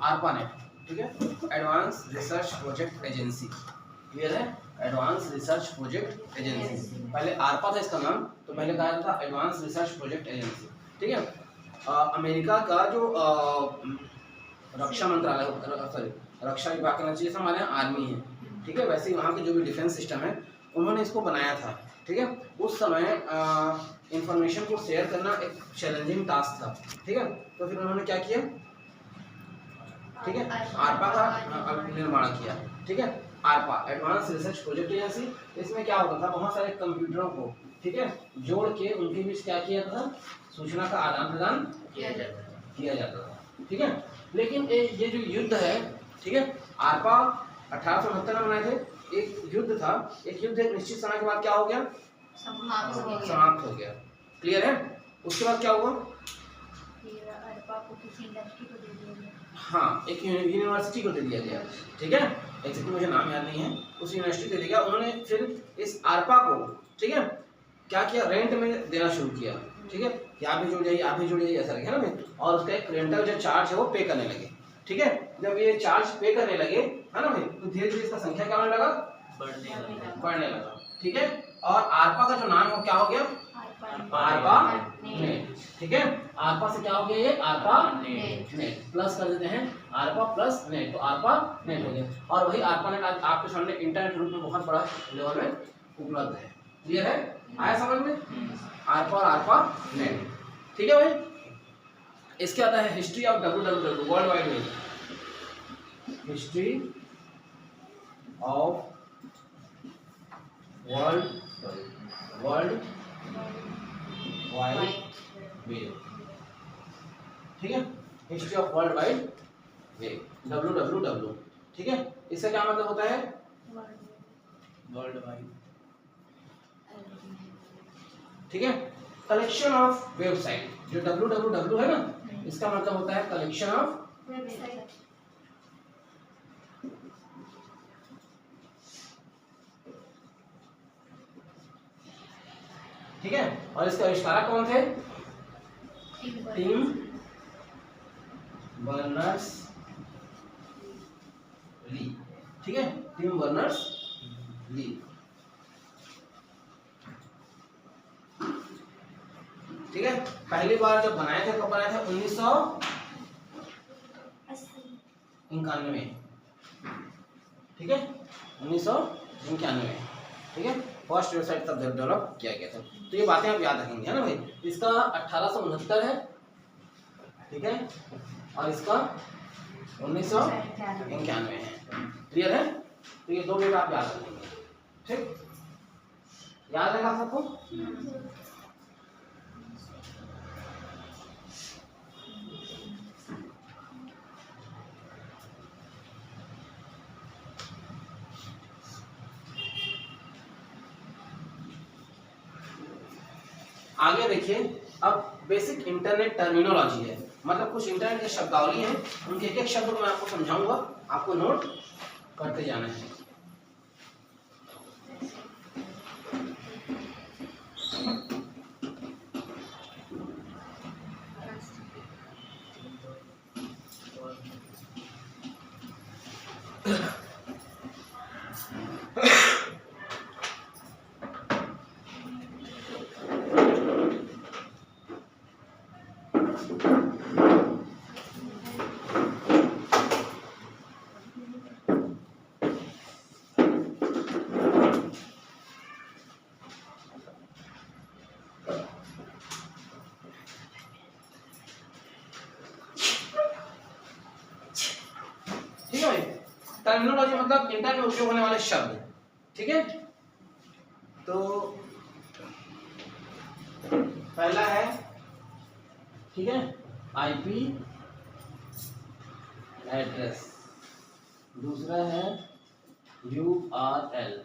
आरपा net, ठीक है, advance research project agency, clear है, एडवांस रिसर्च प्रोजेक्ट एजेंसी। पहले आरपा था इसका नाम, तो पहले कहा था एडवांस रिसर्च प्रोजेक्ट एजेंसी, ठीक है। अमेरिका का जो रक्षा मंत्रालय, सॉरी रक्षा विभाग कहना चाहिए, हमारे यहाँ आर्मी है, ठीक है, वैसे ही वहाँ के जो भी डिफेंस सिस्टम है उन्होंने इसको बनाया था, ठीक है। उस समय इंफॉर्मेशन को शेयर करना एक चैलेंजिंग टास्क था, ठीक है, तो फिर उन्होंने क्या किया, ठीक है, आरपा का निर्माण किया, ठीक है। आरपा एडवांस रिसर्च प्रोजेक्ट एजेंसी, इसमें क्या होता था, बहुत सारे कंप्यूटरों को, ठीक है, जोड़ के उनके बीच क्या किया था, सूचना का आदान प्रदान किया जाता था, ठीक है। लेकिन ये जो युद्ध है, ठीक है, आरपा 1869 में बनाए थे, एक युद्ध था, एक युद्ध एक निश्चित समय के बाद क्या हो गया, समाप्त हो गया, क्लियर है। उसके बाद क्या हुआ, हाँ, एक यूनिवर्सिटी को दे दिया गया, ठीक है, एग्जैक्टली मुझे नाम याद नहीं है, उस यूनिवर्सिटी को दे दिया उन्होंने। फिर इस आरपा को, ठीक है, क्या किया, रेंट में देना शुरू किया, ठीक है, कि आप भी जुड़ जाइए, आप भी जुड़ जाइए, ऐसा है ना, और उसका एक रेंटल जो चार्ज है वो पे करने लगे, ठीक है। जब ये चार्ज पे करने लगे, है ना भाई, तो धीरे धीरे इसका संख्या क्या होने लगा, बढ़ने लगा, ठीक है। और आरपा का जो नाम है क्या हो गया, आरपा नेट, ठीक है, आरपा से क्या हो गया, ये आरपा नेट, प्लस कर देते हैं, आरपा प्लस नेट, तो आरपा नेट हो गया। और वही आरपा नेट आज आपके सामने इंटरनेट रूप में बहुत बड़ा लेवल में उपलब्ध है, क्लियर है, आया समझ में, आरपा और आरपा नेट, ठीक है भाई। इसके आता है history of www, world wide web, history of world wide web, ठीक है, history of world wide web, www, ठीक है। इसका क्या मतलब होता है, वर्ल्ड वाइड, ठीक है, कलेक्शन ऑफ वेबसाइट, जो www है ना, इसका मतलब होता है कलेक्शन ऑफ वेबसाइट, ठीक है। और इसका आविष्कारक कौन थे, टिम बर्नर्स ली, ठीक है, टिम बर्नर्स ली, ठीक है। पहली बार जब बनाए थे, कब बनाए थे, 1991, ठीक है, 1991, ठीक है, फर्स्ट वेबसाइट तब डेवलप किया गया था। तो ये बातें आप याद रखेंगे, है ना भाई। इसका 1869 है, ठीक है, और इसका 1991 है, क्लियर है। तो ये दो डेट आप याद रखेंगे, ठीक, याद रहेगा सबको। आगे देखिए, अब बेसिक इंटरनेट टर्मिनोलॉजी है, मतलब कुछ इंटरनेट के शब्दावली हैं, उनके एक एक शब्द को मैं आपको समझाऊंगा, आपको नोट करते जाना है। टर्मिनोलॉजी मतलब इंटरनेट में उपयोग होने वाले शब्द, ठीक है। तो पहला है, ठीक है, आईपी एड्रेस, दूसरा है यूआरएल,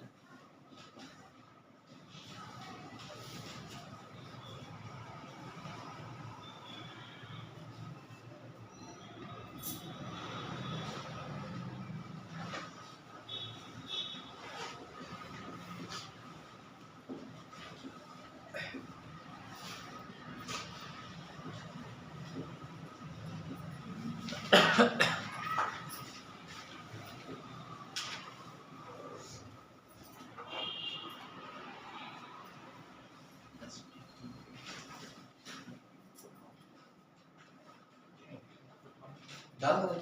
ज़्यादा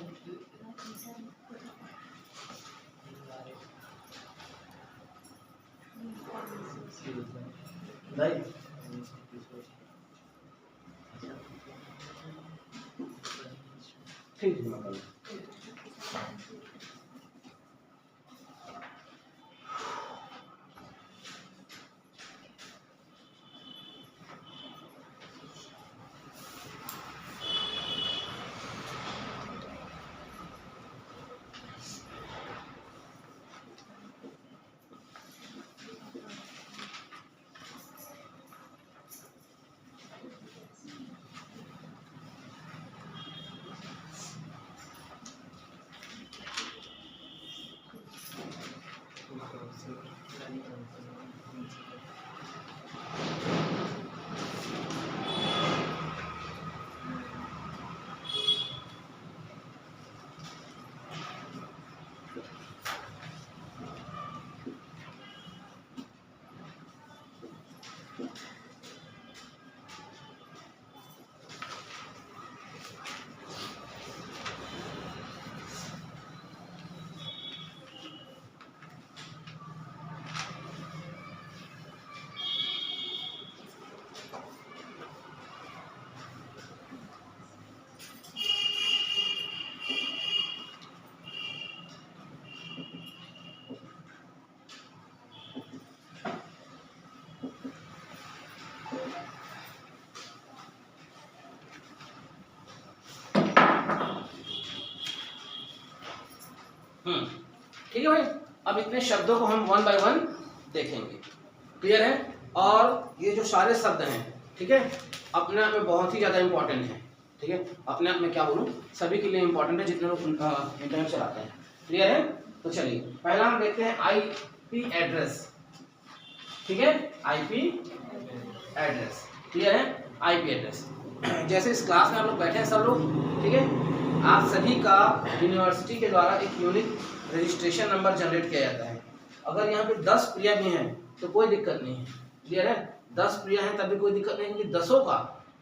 नहीं ठीक है मतलब ठीक है भाई। अब इतने शब्दों को हम वन बाय वन देखेंगे, क्लियर है। और ये जो सारे शब्द हैं, ठीक है, अपने आप में बहुत ही ज़्यादा इंपॉर्टेंट है, ठीक है, अपने आप में क्या बोलूँ, सभी के लिए इंपॉर्टेंट है जितने लोग इंटरनेट चलाते हैं, क्लियर है। तो चलिए पहला हम देखते हैं आईपी एड्रेस, ठीक है, आईपी एड्रेस, क्लियर है, आईपी एड्रेस। जैसे इस क्लास में आप लोग बैठे हैं सब लोग, ठीक है, आप सभी का यूनिवर्सिटी के द्वारा एक यूनिक रजिस्ट्रेशन नंबर जनरेट किया जाता है। अगर यहाँ पे 10 प्रिया भी हैं तो कोई दिक्कत नहीं है, क्लियर है, 10 प्रिया हैं तब भी कोई दिक्कत नहीं, क्योंकि 10 का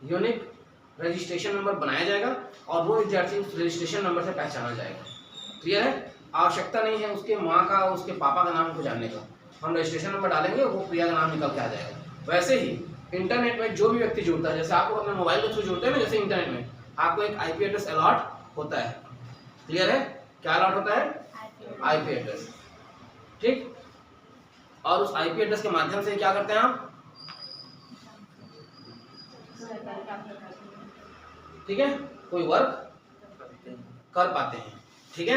यूनिक रजिस्ट्रेशन नंबर बनाया जाएगा और वो विद्यार्थी उस रजिस्ट्रेशन नंबर से पहचाना जाएगा, क्लियर है। आवश्यकता नहीं है उसके माँ का, उसके पापा का नाम को जानने का, हम रजिस्ट्रेशन नंबर डालेंगे वो प्रिया का नाम निकल के आ जाएगा। वैसे ही इंटरनेट में जो भी व्यक्ति जुड़ता है, जैसे आपको अपने मोबाइल के थ्रू जुड़ते हैं ना, जैसे इंटरनेट में आपको एक आईपी एड्रेस अलॉट होता है, क्लियर है, क्या अलॉट होता है, आईपी एड्रेस, ठीक। और उस आईपी एड्रेस के माध्यम से क्या करते हैं आप, ठीक है, कोई वर्क कर पाते हैं, ठीक है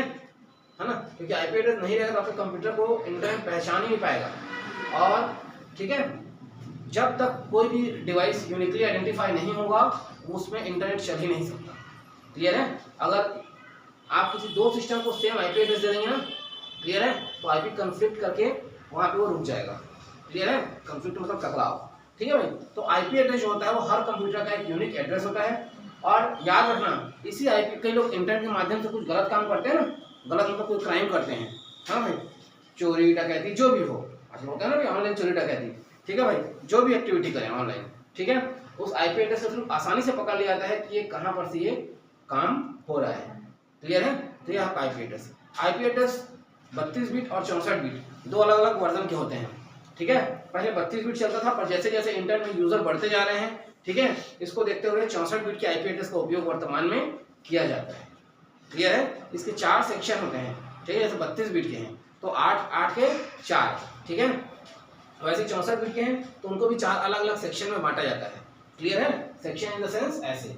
ना, क्योंकि आईपी एड्रेस नहीं रहेगा तो आपके कंप्यूटर को इंटरनेट पहचान ही नहीं पाएगा। और ठीक है, जब तक कोई भी डिवाइस यूनिकली आइडेंटिफाई नहीं होगा उसमें इंटरनेट चल ही नहीं सकता, क्लियर है। अगर आप किसी दो सिस्टम को सेम आईपी एड्रेस दे देंगे ना, क्लियर है, तो आईपी कन्फ्लिक्ट करके वहाँ पे वो रुक जाएगा, क्लियर है, कन्फ्लिक्ट मतलब टकराव, ठीक है भाई। तो आईपी एड्रेस जो होता है वो हर कंप्यूटर का एक यूनिक एड्रेस होता है। और याद रखना, इसी आईपी, कई लोग इंटरनेट के माध्यम से कुछ गलत काम करते हैं ना, गलत मतलब कोई क्राइम करते हैं, हाँ भाई, चोरी डकैती जो भी हो, अच्छा होता है ना भाई, ऑनलाइन चोरी डकैती, ठीक है भाई, जो भी एक्टिविटी करें ऑनलाइन, ठीक है, उस आईपी एड्रेस के थ्रू आसानी से पकड़ लिया जाता है कि ये कहाँ पर से ये काम हो रहा है, क्लियर है। तो ये आपका आईपी एड्रेस 32 बिट और 64 बिट दो अलग अलग वर्जन के होते हैं, ठीक है। पहले 32 बिट चलता था, पर जैसे जैसे इंटरनेट में यूजर बढ़ते जा रहे हैं, ठीक है, इसको देखते हुए 64 बिट के आईपी एड्रेस का उपयोग वर्तमान में किया जाता है, क्लियर है। इसके 4 सेक्शन होते हैं, ठीक है, जैसे 32 बिट के हैं तो 8 के 4, ठीक है, वैसे 64 बिट के हैं तो उनको भी 4 अलग अलग सेक्शन में बांटा जाता है, क्लियर है, सेक्शन इन द सेंस ऐसे,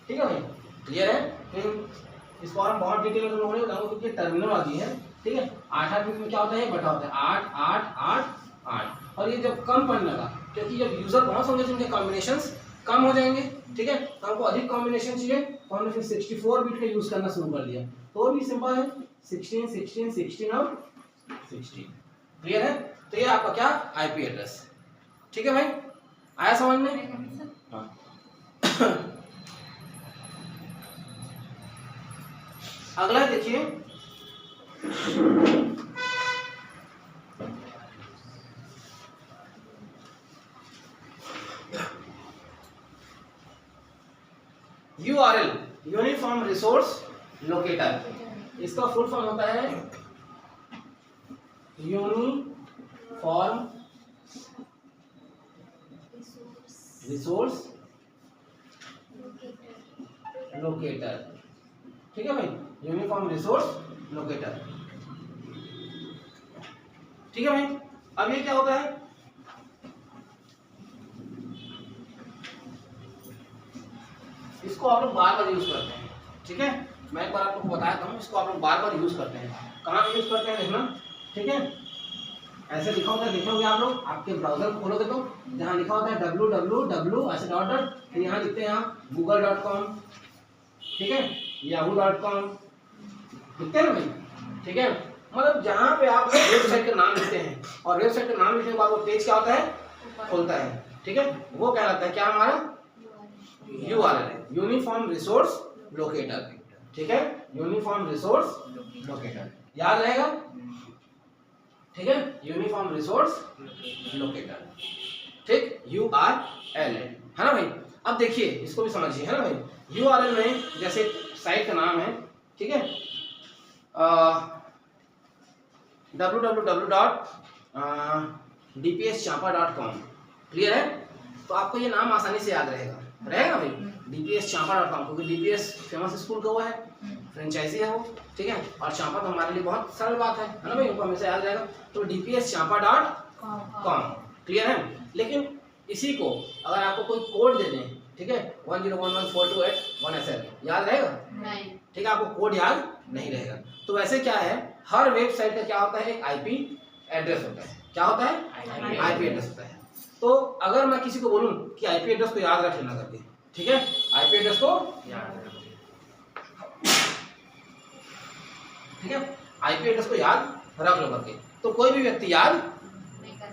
ठीक है भाई, क्लियर है। इसको हम बहुत डिटेल में लोगों ने बताऊंगा क्योंकि टर्मिनोलॉजी है, ठीक है। 8 बिट में क्या होता है, बटा होता है 8 8 8 8, और ये जब कम पड़ने लगा, क्योंकि जब यूजर बहुत होंगे तो उनके कॉम्बिनेशंस कम हो जाएंगे, ठीक है, तो हमको अधिक कॉम्बिनेशन चाहिए तो हमने फिर 64 बिट का यूज करना शुरू कर दिया, तो भी सिंपल है, 16 16 16 और 16, क्लियर है। तो ये आपका क्या, आईपी एड्रेस, ठीक है भाई, आया समझ में। हाँ अगला देखिए, URL यूनिफॉर्म रिसोर्स लोकेटर, इसका फुल फॉर्म होता है यूनिफॉर्म रिसोर्स लोकेटर। ठीक है भाई, यूनिफॉर्म रिसोर्स लोकेटर। ठीक है भाई, अब ये क्या होता है, इसको आप लोग बार बार यूज करते हैं। ठीक है, मैं एक बार आपको बताया था, इसको आप लोग बार बार यूज करते हैं। कहाँ पे यूज करते हैं देखना। ठीक है, ऐसे लिखा होता है, देखोगे आप लोग आपके ब्राउजर को खोलोगे तो जहाँ लिखा होता है www ऐसे डॉट डॉट, फिर यहाँ लिखते हैं आप google.com, ठीक है, yahoo.com लिखते हैं ना भाई। ठीक है, मतलब जहाँ पे आप वेबसाइट का नाम लिखते हैं और वेबसाइट का नाम लिखने के बाद वो पेज क्या होता है, खोलता है। ठीक है, वो कहलाता है क्या, हमारा URL है, यूनिफॉर्म रिसोर्स लोकेटर। ठीक है, यूनिफॉर्म रिसोर्स लोकेटर, याद रहेगा। ठीक है, यूनिफॉर्म रिसोर्स लोकेटर। ठीक, URL है ना भाई। अब देखिए इसको भी समझिए, है ना भाई। URL में जैसे साइट का नाम है, ठीक है, www.dpschampa.com, क्लियर है। तो आपको ये नाम आसानी से याद रहेगा ना भाई, dpschampa.com, क्योंकि DPS फेमस स्कूल का वो है, फ्रेंचाइजी है वो। ठीक है, और चांपा तो हमारे लिए बहुत सरल बात है ना भाई, उनको हमेशा याद रहेगा। तो dpschampa.com, क्लियर है। लेकिन इसी को अगर आपको कोई कोड दे दें, ठीक है, 10114281 याद रहेगा नहीं। ठीक है, आपको कोड याद नहीं रहेगा। तो वैसे क्या है, हर वेबसाइट का क्या होता है, एक IP एड्रेस होता है। क्या होता है, IP एड्रेस होता है। तो अगर मैं किसी को बोलूं कि IP एड्रेस को याद रख लेना करके, ठीक है, IP एड्रेस को याद रख, ठीक है, IP एड्रेस को याद रख लो करके, तो कोई भी व्यक्ति याद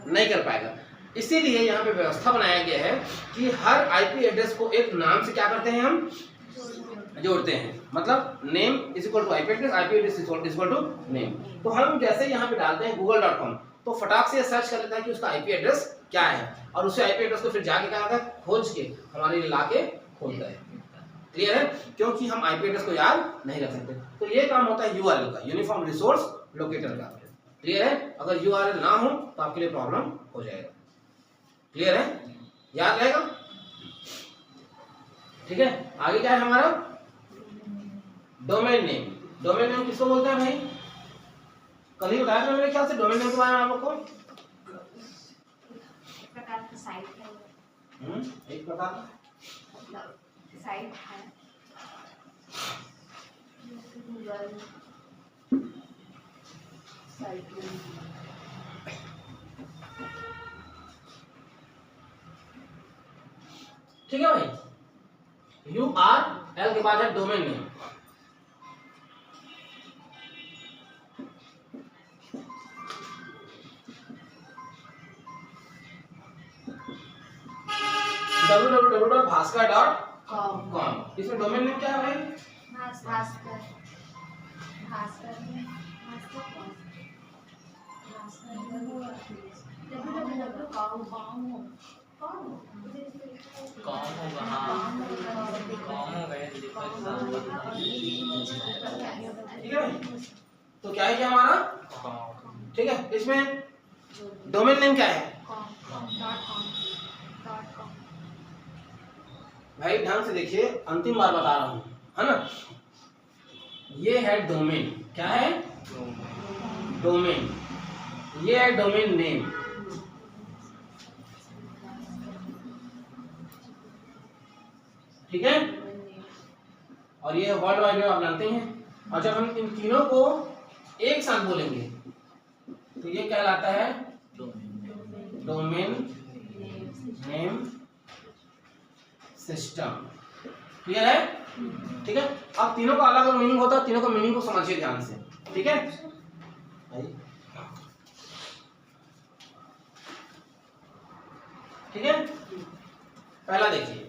नहीं कर पाएगा। इसीलिए यहाँ पे व्यवस्था बनाया गया है कि हर IP एड्रेस को एक नाम से क्या करते हैं, हम जोड़ते हैं। मतलब name is equal to IP address, IP address is equal to name. तो हम जैसे यहाँ पे डालते हैं google.com, तो फटाक से सर्च कर लेता है कि उसका IP एड्रेस क्या है, और उसे IP एड्रेस को फिर जाके क्या करता है, खोज के हमारे लिए लाके खोलता है। क्लियर है, क्योंकि हम IP एड्रेस को याद नहीं रख सकते। तो ये काम होता है URL का, यूनिफॉर्म रिसोर्स लोकेटर का। क्लियर है, अगर URL ना हो तो आपके लिए प्रॉब्लम हो जाएगा। क्लियर है, याद रहेगा। ठीक है, आगे क्या है हमारा, डोमेन नेम। डोमेन नेम किसको बोलते हैं भाई, कल ही बताया था मेरे ख्याल से डोमेन नेम के बारे में आप लोग को। एक प्रकार का साइट है, एक प्रकार का साइट है, गूगल साइट। ठीक है भाई, URL के बाद है डोमेन नेम। www.bhaskar.com, इसमें डोमेन नेम क्या है भाई, भास्कर ठीक है भाई। तो क्या है क्या हमारा, ठीक है, इसमें डोमेन नेम क्या है भाई, ध्यान से देखिए, अंतिम बार बता रहा हूं, है ना। ये है डोमेन, क्या है, डोमेन, ये है डोमेन नेम। ठीक है, और ये वर्ल्ड वाइड वेब आप जानते हैं। और जब हम इन तीनों को एक साथ बोलेंगे तो ये कहलाता है डोमेन नेम सिस्टम। क्लियर है, ठीक है। अब तीनों का अलग अलग मीनिंग होता है, तीनों का मीनिंग को समझिए ध्यान से, ठीक है। ठीक है, पहला देखिए,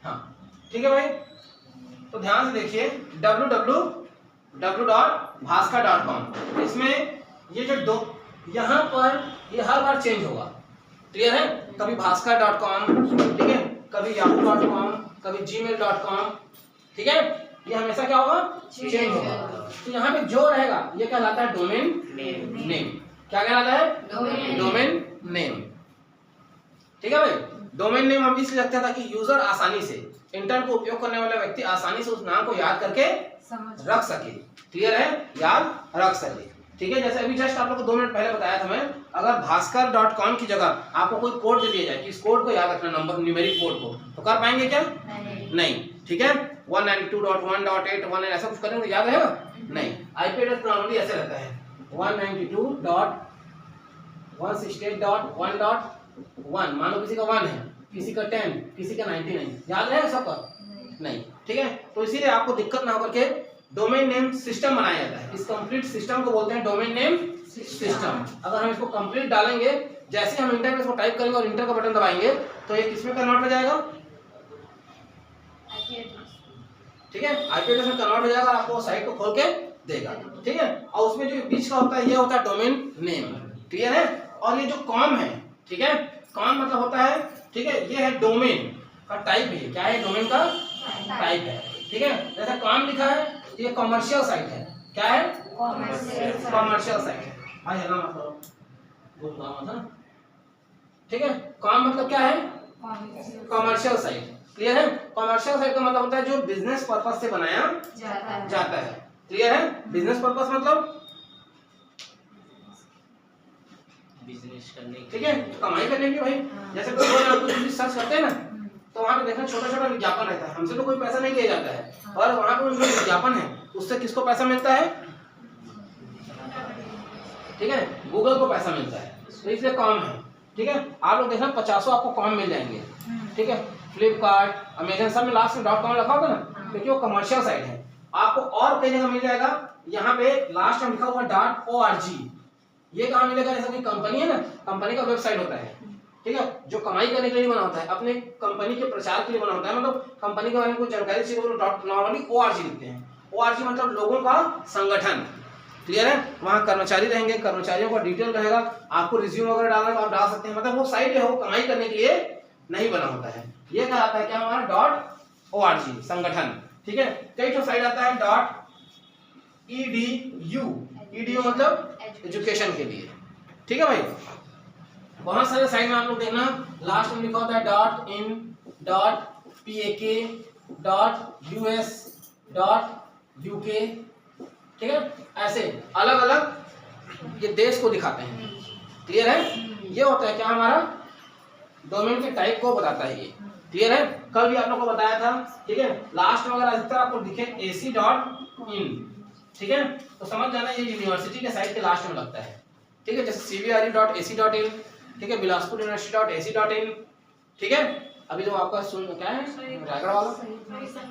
हाँ ठीक है भाई, तो ध्यान से देखिए www.bhaskar.com, इसमें ये जो दो यहाँ पर ये हर बार चेंज होगा, क्लियर है? कभी bhaskar.com, ठीक है, कभी yahoo.com, कभी gmail.com, ठीक है, ये हमेशा क्या होगा? चेंज होगा। तो यहाँ पे जो रहेगा ये कहलाता है डोमेन नेम। क्या कहलाता है? Domain name. ठीक है भाई, डोमेन नेम हम इसलिए रखते हैं ताकि यूजर आसानी से, इंटरनेट को उपयोग करने वाला व्यक्ति आसानी से उस नाम को याद करके रख सके, क्लियर है, याद रख सके। ठीक है, जैसे अभी जस्ट आप लोग को 2 मिनट पहले बताया था मैं, अगर bhaskar.com की जगह आपको कोई कोड दे दिया जाए कि इस कोड को याद रखना, नंबर न्यूमेरिक कोड को, तो कर पाएंगे क्या? नहीं। ठीक है, 192.1.8 ऐसा कुछ करेंगे तो याद रहेगा? नहीं। आईपी एड्रेस नॉर्मली ऐसे रहता है 192.168.1.1, मानो किसी का 1 है, किसी का 10, किसी का 99, याद रहेगा सबका? नहीं। ठीक है, तो इसीलिए आपको दिक्कत ना होकर के डोमेन नेम सिस्टम बनाया जाता है। इस कंप्लीट सिस्टम को बोलते हैं डोमेन नेम सिस्टम। अगर हम इसको कंप्लीट डालेंगे, जैसे हम इंटर में इसको टाइप करेंगे और इंटर का बटन दबाएंगे तो ये किसमें कन्वर्ट हो जाएगा? ठीक है, आईपी एड्रेस में कन्वर्ट हो जाएगा, आपको साइट को खोल के देगा। ठीक है, और उसमें जो बीच का होता है ये होता है डोमेन नेम, क्लियर है? और ये जो कॉम है, ठीक है, कॉम मतलब होता है, ठीक है, ये है डोमेन का टाइप है। क्या है? डोमेन का टाइप है। ठीक है, जैसे कॉम लिखा है तो ये कमर्शियल साइट है। क्या है? कमर्शियल साइट है। भाई हल्ला मत करो, बहुत काम था। ठीक है, कॉम मतलब क्या है? कमर्शियल साइट, क्लियर है? कमर्शियल साइट का मतलब होता है जो बिजनेस पर्पस से बनाया जाता है, क्लियर है? बिजनेस पर्पस मतलब बिजनेस करने, ठीक है, कमाई करने की। भाई जैसे गूगल में कुछ भी सर्च करते हैं ना, तो वहाँ पे देखना छोटा छोटा विज्ञापन रहता है, हमसे तो कोई पैसा नहीं लिया जाता है, और वहाँ पे जो विज्ञापन है उससे किसको पैसा मिलता है? ठीक है, गूगल को पैसा मिलता है, तो इसलिए कॉम है। ठीक है, आप लोग देखना 50 आपको कॉम मिल जाएंगे। ठीक है, फ्लिपकार्ट, अमेजन सब में लास्ट में .com लिखा होगा ना, क्योंकि वो कमर्शियल साइट है। आपको और कई जगह मिल जाएगा, यहाँ पे लास्ट में लिखा हुआ .org, ये कहाँ मिलेगा? जैसे कोई कंपनी है ना, कंपनी का वेबसाइट होता है, ठीक है, जो कमाई करने के लिए बना होता है, अपने कंपनी के प्रचार के लिए बना होता है, मतलब कंपनी के बारे में कोई जानकारी चाहिए तो नॉर्मली org लिखते हैं। org मतलब लोगों का संगठन, क्लियर है? वहाँ कर्मचारी रहेंगे, कर्मचारियों का डिटेल रहेगा, आपको रिज्यूम वगैरह डालना तो आप डाल सकते हैं, मतलब वो साइट है वो कमाई करने के लिए नहीं बना होता है। ये क्या आता है? क्या हमारा .org संगठन। ठीक है, कई तो साइट आता है .edu, edu मतलब एजुकेशन के लिए। ठीक है भाई, बहुत सारे साइट में आप लोग देखना लास्ट में लिखा होता है .in, .pak, .us, .uk, ठीक है, ऐसे अलग अलग ये देश को दिखाते हैं, क्लियर है? ये होता है क्या? हमारा डोमेन के टाइप को बताता है ये, क्लियर है? कल भी आप लोगों को बताया था, ठीक है, लास्ट में अगर अधिकतर आपको दिखे ac.in, ठीक है, तो समझ जाना ये यूनिवर्सिटी के साइट के लास्ट में लगता है। ठीक है, जैसे cvre.ac.in, ठीक है, बिलासपुर यूनिवर्सिटी.ac.in, ठीक है, अभी जो आपका सुन क्या है रायगढ़ वाला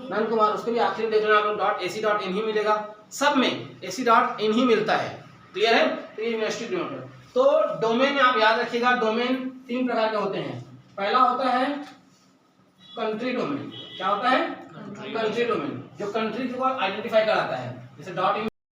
नंद कुमार, उसको भी आखिर में देख लेना आप लोग .ac.in ही मिलेगा, सब में ac.in ही मिलता है, क्लियर है? तो ये यूनिवर्सिटी डोमेन। तो डोमेन में आप याद रखिएगा, डोमेन 3 प्रकार के होते हैं। पहला होता है कंट्री डोमेन। क्या होता है? कंट्री डोमेन, जो कंट्री को आइडेंटिफाई कराता है, जैसे .in